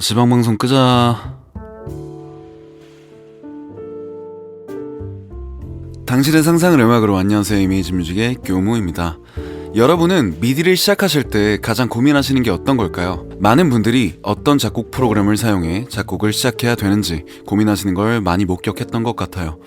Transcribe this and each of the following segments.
지방방송 끄자. 당신의 상상을 음악으로. 안녕하세요, 이미지 뮤직의 교무입니다. 여러분은 미디를 시작하실 때 가장 고민하시는 게 어떤 걸까요? 많은 분들이 어떤 작곡 프로그램을 사용해 작곡을 시작해야 되는지 고민하시는 걸 많이 목격했던 것 같아요.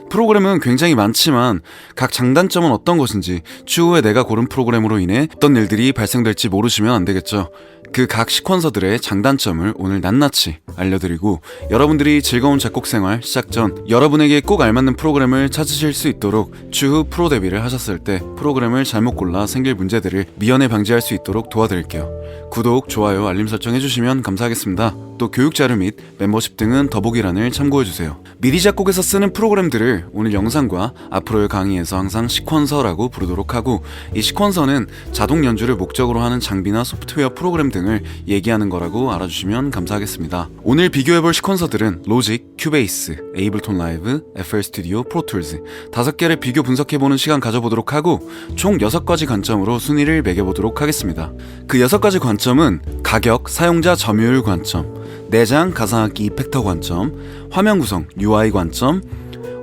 프로그램은 굉장히 많지만 각 장단점은 어떤 것인지, 추후에 내가 고른 프로그램으로 인해 어떤 일들이 발생될지 모르시면 안 되겠죠. 그 각 시퀀서들의 장단점을 오늘 낱낱이 알려드리고, 여러분들이 즐거운 작곡 생활 시작 전 여러분에게 꼭 알맞는 프로그램을 찾으실 수 있도록 추후 프로 데뷔를 하셨을 때 프로그램을 잘못 골라 생길 문제들을 미연에 방지할 수 있도록 도와드릴게요. 구독, 좋아요, 알림 설정 해주시면 감사하겠습니다. 또 교육 자료 및 멤버십 등은 더보기란을 참고해주세요. 미디 작곡에서 쓰는 프로그램들을 오늘 영상과 앞으로의 강의에서 항상 시퀀서라고 부르도록 하고, 이 시퀀서는 자동 연주를 목적으로 하는 장비나 소프트웨어 프로그램 등을 얘기하는 거라고 알아주시면 감사하겠습니다. 오늘 비교해볼 시퀀서들은 로직, 큐베이스, 에이블톤 라이브, FL 스튜디오, 프로툴즈 5개를 비교 분석해보는 시간 가져보도록 하고, 총 6가지 관점으로 순위를 매겨보도록 하겠습니다. 그 6가지 관점은 가격, 사용자 점유율 관점, 내장 가상악기 이펙터 관점, 화면 구성 UI 관점,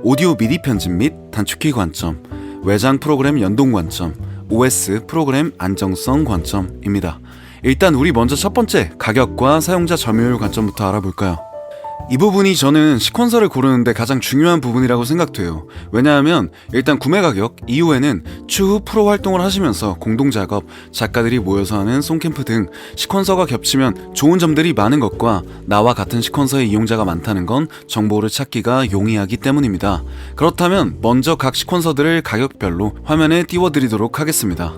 오디오 미디 편집 및 단축키 관점, 외장 프로그램 연동 관점, OS 프로그램 안정성 관점입니다. 일단 우리 먼저 첫 번째 가격과 사용자 점유율 관점부터 알아볼까요? 이 부분이 저는 시퀀서를 고르는데 가장 중요한 부분이라고 생각돼요. 왜냐하면 일단 구매 가격 이후에는 추후 프로 활동을 하시면서 공동작업, 작가들이 모여서 하는 송캠프 등 시퀀서가 겹치면 좋은 점들이 많은 것과 나와 같은 시퀀서의 이용자가 많다는 건 정보를 찾기가 용이하기 때문입니다. 그렇다면 먼저 각 시퀀서들을 가격별로 화면에 띄워드리도록 하겠습니다.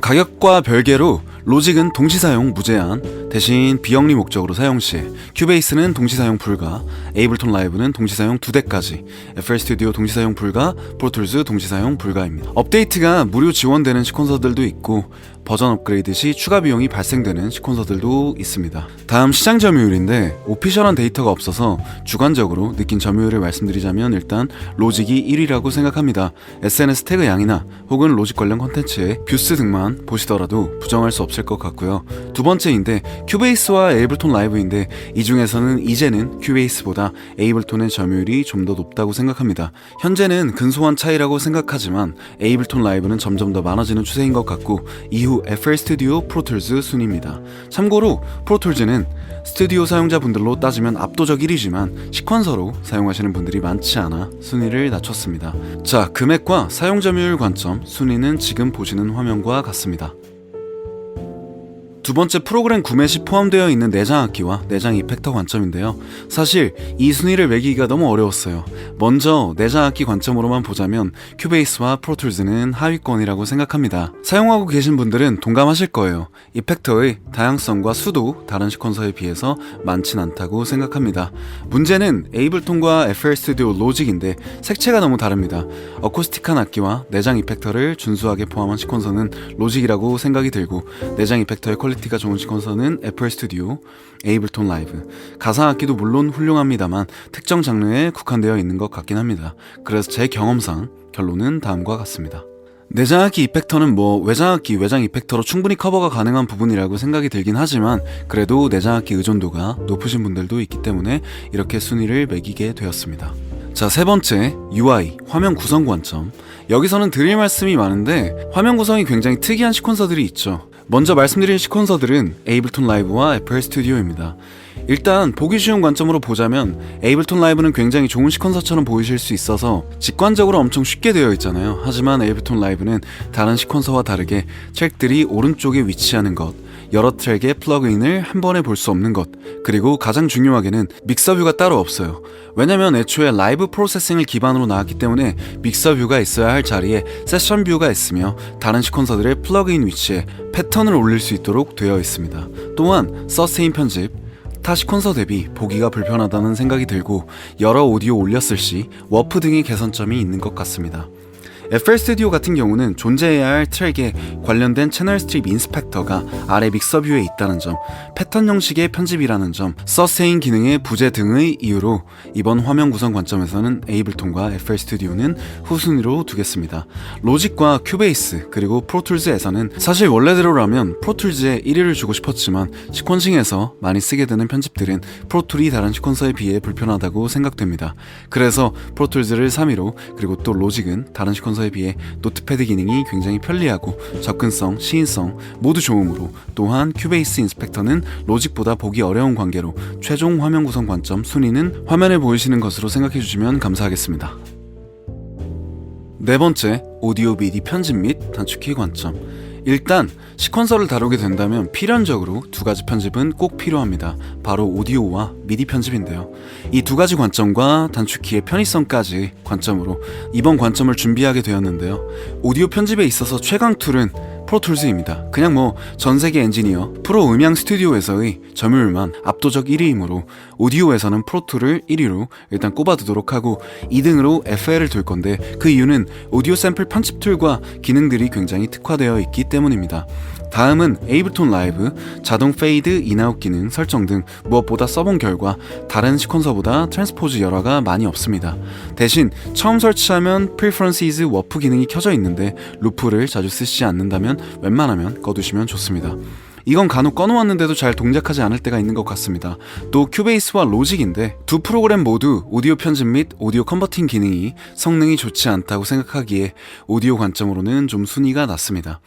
가격과 별개로 로직은 동시사용 무제한, 대신 비영리 목적으로 사용 시, 큐베이스는 동시사용 불가, 에이블톤 라이브는 동시사용 2대까지, FL 스튜디오 동시사용 불가, 프로툴즈 동시사용 불가입니다. 업데이트가 무료 지원되는 시퀀서들도 있고, 버전 업그레이드 시 추가 비용이 발생되는 시퀀서들도 있습니다. 다음 시장 점유율인데, 오피셜한 데이터가 없어서 주관적으로 느낀 점유율을 말씀드리자면 일단 로직이 1위라고 생각합니다. SNS 태그 양이나 혹은 로직 관련 콘텐츠의 뷰스 등만 보시더라도 부정할 수 없을 것 같고요. 두 번째인데 큐베이스와 에이블톤 라이브인데, 이 중에서는 이제는 큐베이스보다 에이블톤의 점유율이 좀 더 높다고 생각합니다. 현재는 근소한 차이라고 생각하지만 에이블톤 라이브는 점점 더 많아지는 추세인 것 같고, 이후 FL 스튜디오, 프로툴즈 순입니다. 참고로 프로툴즈는 스튜디오 사용자분들로 따지면 압도적 1위지만 시퀀서로 사용하시는 분들이 많지 않아 순위를 낮췄습니다. 자, 금액과 사용 점유율 관점, 순위는 지금 보시는 화면과 같습니다. 두 번째, 프로그램 구매 시 포함되어 있는 내장 악기와 내장 이펙터 관점인데요. 사실 이 순위를 매기기가 너무 어려웠어요. 먼저 내장 악기 관점으로만 보자면 큐베이스와 프로툴즈는 하위권이라고 생각합니다. 사용하고 계신 분들은 동감하실 거예요. 이펙터의 다양성과 수도 다른 시퀀서에 비해서 많진 않다고 생각합니다. 문제는 에이블톤과 FL 스튜디오 로직인데 색채가 너무 다릅니다. 어쿠스틱한 악기와 내장 이펙터를 준수하게 포함한 시퀀서는 로직이라고 생각이 들고, 내장 이펙터의 퀄리티가 좋은 시퀀서는 FL 스튜디오, 에이블톤 라이브. 가상악기도 물론 훌륭합니다만 특정 장르에 국한되어 있는 것 같긴 합니다. 그래서 제 경험상 결론은 다음과 같습니다. 내장악기 이펙터는 외장악기, 외장 이펙터로 충분히 커버가 가능한 부분이라고 생각이 들긴 하지만, 그래도 내장악기 의존도가 높으신 분들도 있기 때문에 이렇게 순위를 매기게 되었습니다. 자, 세 번째, UI, 화면 구성 관점. 여기서는 드릴 말씀이 많은데 화면 구성이 굉장히 특이한 시퀀서들이 있죠. 먼저 말씀드릴 시퀀서들은 에이블톤 라이브와 FL 스튜디오입니다. 일단 보기 쉬운 관점으로 보자면 에이블톤 라이브는 굉장히 좋은 시퀀서처럼 보이실 수 있어서 직관적으로 엄청 쉽게 되어 있잖아요. 하지만 에이블톤 라이브는 다른 시퀀서와 다르게 트랙들이 오른쪽에 위치하는 것, 여러 트랙의 플러그인을 한 번에 볼 수 없는 것, 그리고 가장 중요하게는 믹서 뷰가 따로 없어요. 왜냐면 애초에 라이브 프로세싱을 기반으로 나왔기 때문에 믹서 뷰가 있어야 할 자리에 세션 뷰가 있으며, 다른 시퀀서들의 플러그인 위치에 패턴을 올릴 수 있도록 되어 있습니다. 또한 서스테인 편집, 타 시퀀서 대비 보기가 불편하다는 생각이 들고, 여러 오디오 올렸을 시 워프 등의 개선점이 있는 것 같습니다. FL 스튜디오 같은 경우는 존재해야 할 트랙에 관련된 채널 스트립 인스펙터가 아래 믹서 뷰에 있다는 점, 패턴 형식의 편집이라는 점, 서스테인 기능의 부재 등의 이유로 이번 화면 구성 관점에서는 에이블톤과 FL 스튜디오는 후순위로 두겠습니다. 로직과 큐베이스 그리고 프로툴즈에서는 사실 원래대로라면 프로툴즈에 1위를 주고 싶었지만 시퀀싱에서 많이 쓰게 되는 편집들은 프로툴이 다른 시퀀서에 비해 불편하다고 생각됩니다. 그래서 프로툴즈를 3위로, 그리고 또 로직은 다른 시퀀서에 비해 노트패드 기능이 굉장히 편리하고 접근성, 시인성 모두 좋으므로, 또한 큐베이스 인스펙터는 로직보다 보기 어려운 관계로 최종 화면 구성 관점 순위는 화면에 보이시는 것으로 생각해 주시면 감사하겠습니다. 네 번째, 오디오 미디 편집 및 단축키 관점. 일단 시퀀서를 다루게 된다면 필연적으로 두 가지 편집은 꼭 필요합니다. 바로 오디오와 미디 편집인데요. 이 두 가지 관점과 단축키의 편의성까지 관점으로 이번 관점을 준비하게 되었는데요. 오디오 편집에 있어서 최강 툴은 프로툴즈입니다. 그냥 뭐 전세계 엔지니어 프로 음향 스튜디오에서의 점유율만 압도적 1위이므로 오디오에서는 프로툴을 1위로 일단 꼽아두도록 하고 2등으로 FL을 둘 건데, 그 이유는 오디오 샘플 편집 툴과 기능들이 굉장히 특화되어 있기 때문입니다. 다음은 에이블톤 라이브, 자동 페이드, 인아웃 기능 설정 등 무엇보다 써본 결과 다른 시퀀서보다 트랜스포즈 열화가 많이 없습니다. 대신 처음 설치하면 Preferences 워프 기능이 켜져 있는데 루프를 자주 쓰시지 않는다면 웬만하면 꺼두시면 좋습니다. 이건 간혹 꺼놓았는데도 잘 동작하지 않을 때가 있는 것 같습니다. 또 큐베이스와 로직인데 두 프로그램 모두 오디오 편집 및 오디오 컨버팅 기능이 성능이 좋지 않다고 생각하기에 오디오 관점으로는 좀 순위가 낮습니다.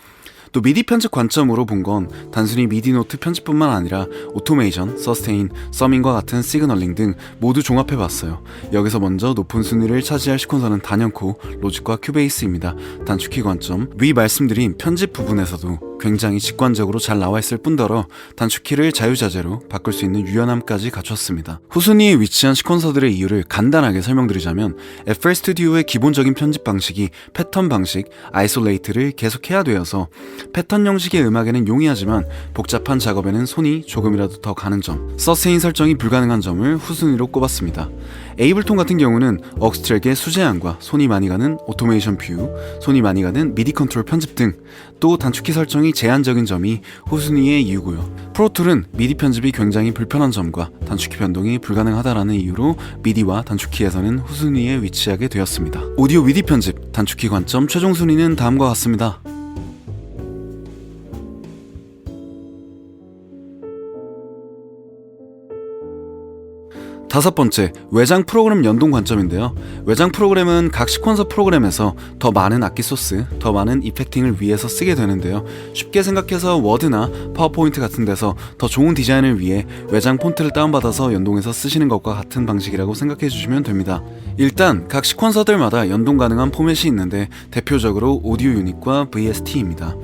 또 미디 편집 관점으로 본 건 단순히 미디 노트 편집뿐만 아니라 오토메이션, 서스테인, 서밍과 같은 시그널링 등 모두 종합해봤어요. 여기서 먼저 높은 순위를 차지할 시퀀서는 단연코 로직과 큐베이스입니다. 단축키 관점, 위 말씀드린 편집 부분에서도 굉장히 직관적으로 잘 나와있을 뿐더러 단축키를 자유자재로 바꿀 수 있는 유연함까지 갖췄습니다. 후순위에 위치한 시퀀서들의 이유를 간단하게 설명드리자면 FL 스튜디오의 기본적인 편집 방식이 패턴 방식, 아이솔레이트를 계속해야 되어서 패턴 형식의 음악에는 용이하지만 복잡한 작업에는 손이 조금이라도 더 가는 점, 서스테인 설정이 불가능한 점을 후순위로 꼽았습니다. 에이블톤 같은 경우는 억스 트랙의 수제함과 손이 많이 가는 오토메이션 뷰, 손이 많이 가는 미디 컨트롤 편집 등 또 단축키 설정이 제한적인 점이 후순위의 이유고요. 프로툴은 미디 편집이 굉장히 불편한 점과 단축키 변동이 불가능하다라는 이유로 미디와 단축키에서는 후순위에 위치하게 되었습니다. 오디오 미디 편집, 단축키 관점 최종 순위는 다음과 같습니다. 다섯 번째, 외장 프로그램 연동 관점인데요. 외장 프로그램은 각 시퀀서 프로그램에서 더 많은 악기 소스, 더 많은 이펙팅을 위해서 쓰게 되는데요. 쉽게 생각해서 워드나 파워포인트 같은 데서 더 좋은 디자인을 위해 외장 폰트를 다운받아서 연동해서 쓰시는 것과 같은 방식이라고 생각해 주시면 됩니다. 일단 각 시퀀서들마다 연동 가능한 포맷이 있는데 대표적으로 오디오 유닛과 VST입니다.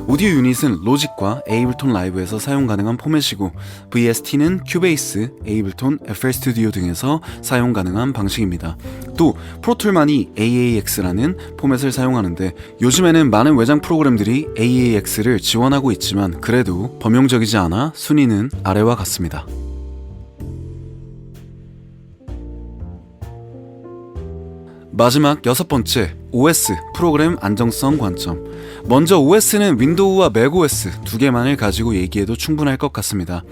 오디오 유닛은 로직과 에이블톤 라이브에서 사용 가능한 포맷이고 VST는 큐베이스, 에이블톤, FL 스튜디오 등에서 사용 가능한 방식입니다. 또 프로툴만이 AAX라는 포맷을 사용하는데 요즘에는 많은 외장 프로그램들이 AAX를 지원하고 있지만 그래도 범용적이지 않아 순위는 아래와 같습니다. 마지막 여섯 번째, OS, 프로그램 안정성 관점. 먼저 OS는 윈도우와 맥OS 두 개만을 가지고 얘기해도 충분할 것 같습니다.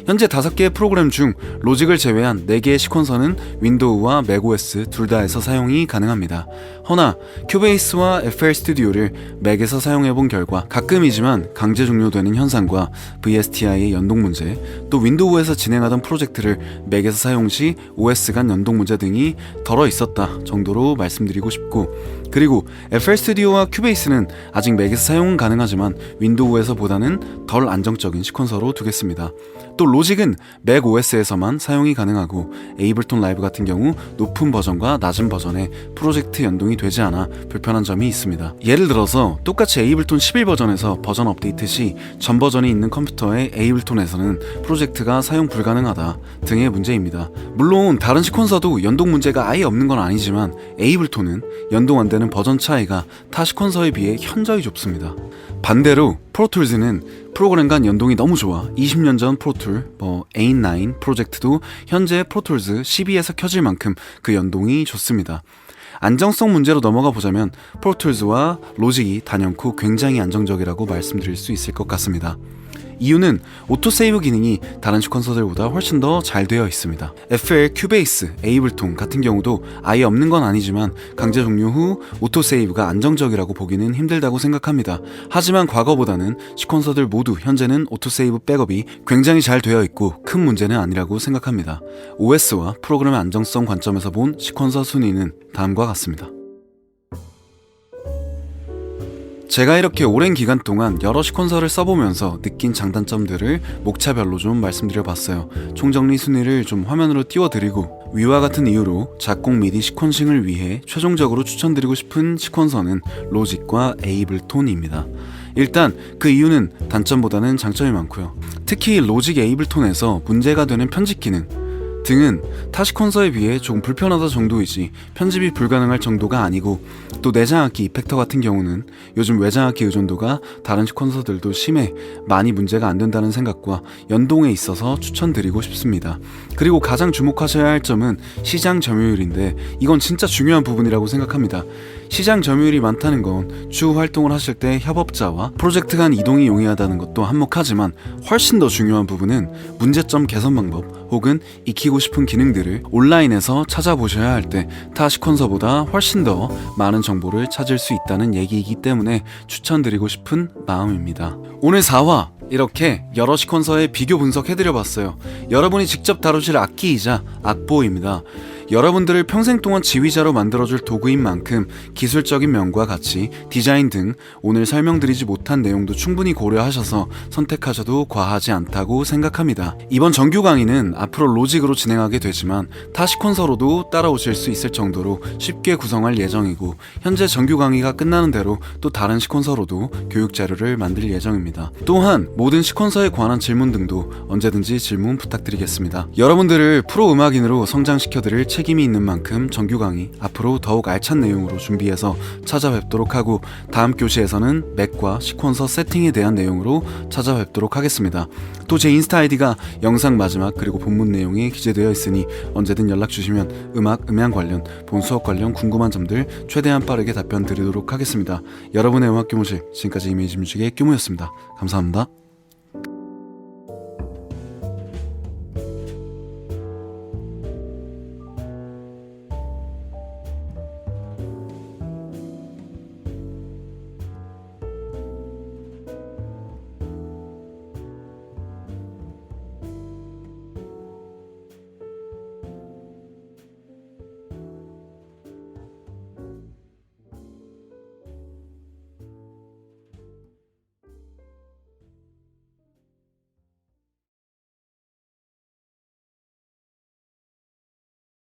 현재 5개의 프로그램 중 로직을 제외한 4개의 시퀀서는 윈도우와 맥OS 둘 다에서 사용이 가능합니다. 허나 큐베이스와 FL 스튜디오를 맥에서 사용해본 결과 가끔이지만 강제 종료되는 현상과 VSTI의 연동 문제, 또 윈도우에서 진행하던 프로젝트를 맥에서 사용 시 OS 간 연동 문제 등이 덜어 있었다 정도로 말씀드리고 싶고, 그리고 FL 스튜디오와 큐베이스는 아직 맥에서 사용은 가능하지만 윈도우에서보다는 덜 안정적인 시퀀서로 두겠습니다. 또 로직은 맥 OS에서만 사용이 가능하고 에이블톤 라이브 같은 경우 높은 버전과 낮은 버전에 프로젝트 연동이 되지 않아 불편한 점이 있습니다. 예를 들어서 똑같이 에이블톤 11 버전에서 버전 업데이트 시 전 버전이 있는 컴퓨터의 에이블톤에서는 프로젝트가 사용 불가능하다 등의 문제입니다. 물론 다른 시퀀서도 연동 문제가 아예 없는 건 아니지만 에이블톤은 연동 안 되는 버전 차이가 타 시퀀서에 비해 현저히 좁습니다. 반대로 프로툴즈는 프로그램 간 연동이 너무 좋아 20년 전 프로툴, A9 프로젝트도 현재 프로툴즈 12에서 켜질 만큼 그 연동이 좋습니다. 안정성 문제로 넘어가 보자면 프로툴즈와 로직이 단연코 굉장히 안정적이라고 말씀드릴 수 있을 것 같습니다. 이유는 오토세이브 기능이 다른 시퀀서들보다 훨씬 더 잘 되어 있습니다. FL 큐베이스, 에이블톤 같은 경우도 아예 없는 건 아니지만 강제 종료 후 오토세이브가 안정적이라고 보기는 힘들다고 생각합니다. 하지만 과거보다는 시퀀서들 모두 현재는 오토세이브 백업이 굉장히 잘 되어 있고 큰 문제는 아니라고 생각합니다. OS와 프로그램의 안정성 관점에서 본 시퀀서 순위는 다음과 같습니다. 제가 이렇게 오랜 기간 동안 여러 시퀀서를 써보면서 느낀 장단점들을 목차별로 좀 말씀드려봤어요. 총정리 순위를 좀 화면으로 띄워드리고 위와 같은 이유로 작곡 미디 시퀀싱을 위해 최종적으로 추천드리고 싶은 시퀀서는 로직과 에이블톤입니다. 일단 그 이유는 단점보다는 장점이 많고요. 특히 로직 에이블톤에서 문제가 되는 편집 기능 등은 타 시퀀서에 비해 조금 불편하다 정도이지 편집이 불가능할 정도가 아니고, 또 내장악기 이펙터 같은 경우는 요즘 외장악기 의존도가 다른 시퀀서들도 심해 많이 문제가 안 된다는 생각과 연동에 있어서 추천드리고 싶습니다. 그리고 가장 주목하셔야 할 점은 시장 점유율인데 이건 진짜 중요한 부분이라고 생각합니다. 시장 점유율이 많다는 건 추후 활동을 하실 때 협업자와 프로젝트 간 이동이 용이하다는 것도 한몫하지만 훨씬 더 중요한 부분은 문제점 개선 방법 혹은 익히고 싶은 기능들을 온라인에서 찾아보셔야 할 때 타 시퀀서보다 훨씬 더 많은 정보를 찾을 수 있다는 얘기이기 때문에 추천드리고 싶은 마음입니다. 오늘 4화 이렇게 여러 시퀀서의 비교 분석해드려봤어요. 여러분이 직접 다루실 악기이자 악보입니다. 여러분들을 평생 동안 지휘자로 만들어줄 도구인 만큼 기술적인 면과 같이 디자인 등 오늘 설명드리지 못한 내용도 충분히 고려하셔서 선택하셔도 과하지 않다고 생각합니다. 이번 정규 강의는 앞으로 로직으로 진행하게 되지만 타 시퀀서로도 따라오실 수 있을 정도로 쉽게 구성할 예정이고, 현재 정규 강의가 끝나는 대로 또 다른 시퀀서로도 교육 자료를 만들 예정입니다. 또한 모든 시퀀서에 관한 질문 등도 언제든지 질문 부탁드리겠습니다. 여러분들을 프로 음악인으로 성장시켜드릴 책임이 있는 만큼 정규 강의 앞으로 더욱 알찬 내용으로 준비해서 찾아뵙도록 하고, 다음 교시에서는 맥과 시퀀서 세팅에 대한 내용으로 찾아뵙도록 하겠습니다. 또 제 인스타 아이디가 영상 마지막 그리고 본문 내용에 기재되어 있으니 언제든 연락 주시면 음향 관련, 본 수업 관련 궁금한 점들 최대한 빠르게 답변 드리도록 하겠습니다. 여러분의 음악 교무실, 지금까지 이미지 뮤직의 교무였습니다. 감사합니다.